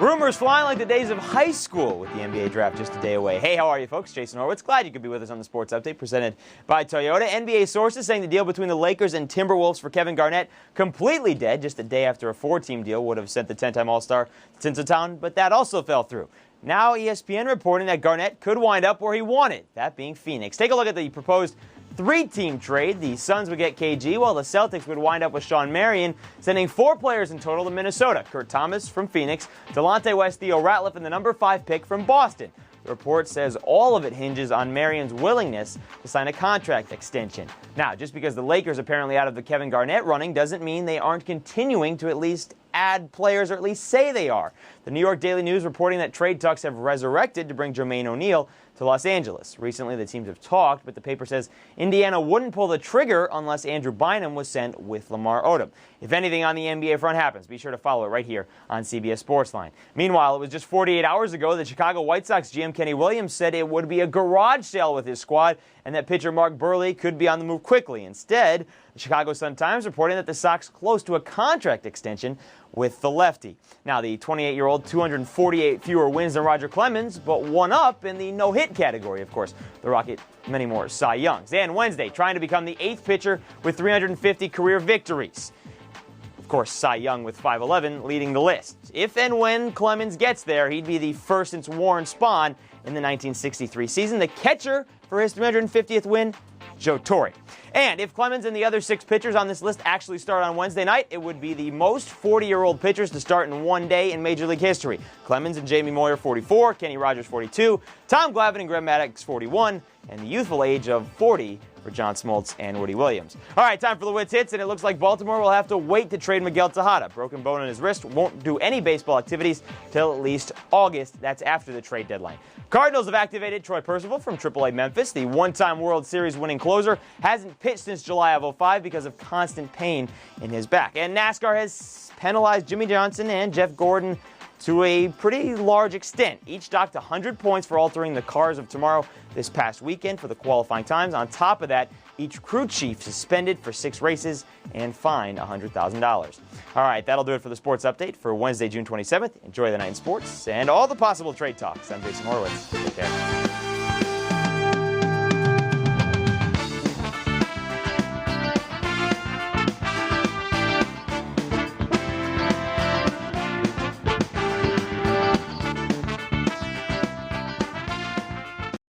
Rumors flying like the days of high school with the NBA draft just a day away. Hey, how are you folks? Jason Horowitz. Glad you could be with us on the Sports Update presented by Toyota. NBA sources saying the deal between the Lakers and Timberwolves for Kevin Garnett completely dead just a day after a 4-team deal would have sent the 10-time All-Star to Tinseltown, but that also fell through. Now ESPN reporting that Garnett could wind up where he wanted, that being Phoenix. Take a look at the proposed 3-team trade. The Suns would get KG, while the Celtics would wind up with Sean Marion, sending 4 players in total to Minnesota. Kurt Thomas from Phoenix, Delonte West, Theo Ratliff, and the number 5 pick from Boston. The report says all of it hinges on Marion's willingness to sign a contract extension. Now, just because the Lakers are apparently out of the Kevin Garnett running doesn't mean they aren't continuing to at least add players, or at least say they are. The New York Daily News reporting that trade talks have resurrected to bring Jermaine O'Neal to Los Angeles. Recently, the teams have talked, but the paper says Indiana wouldn't pull the trigger unless Andrew Bynum was sent with Lamar Odom. If anything on the NBA front happens, be sure to follow it right here on CBS Sportsline. Meanwhile, it was just 48 hours ago that Chicago White Sox GM Kenny Williams said it would be a garage sale with his squad and that pitcher Mark Buehrle could be on the move quickly. Instead, the Chicago Sun-Times reporting that the Sox close to a contract extension with the lefty. Now, the 28-year-old, 248 fewer wins than Roger Clemens, but one up in the no-hit category, of course. The Rocket, many more Cy Youngs. And Wednesday, trying to become the 8th pitcher with 350 career victories. Of course, Cy Young with 511 leading the list. If and when Clemens gets there, he'd be the first since Warren Spahn in the 1963 season. The catcher for his 350th win, Joe Torre. And if Clemens and the other 6 pitchers on this list actually start on Wednesday night, it would be the most 40-year-old pitchers to start in one day in Major League history. Clemens and Jamie Moyer, 44, Kenny Rogers, 42, Tom Glavine and Greg Maddux, 41, and the youthful age of 40 for John Smoltz and Woody Williams. All right, time for the Wits Hits, and it looks like Baltimore will have to wait to trade Miguel Tejada. Broken bone in his wrist, won't do any baseball activities till at least August. That's after the trade deadline. Cardinals have activated Troy Percival from AAA Memphis. The one-time World Series winning closer hasn't pitched since July of 2005 because of constant pain in his back. And NASCAR has penalized Jimmy Johnson and Jeff Gordon to a pretty large extent. Each docked 100 points for altering the cars of tomorrow this past weekend for the qualifying times. On top of that, each crew chief suspended for 6 races and fined $100,000. All right, that'll do it for the Sports Update for Wednesday, June 27th. Enjoy the night in sports and all the possible trade talks. I'm Jason Horowitz. Take care.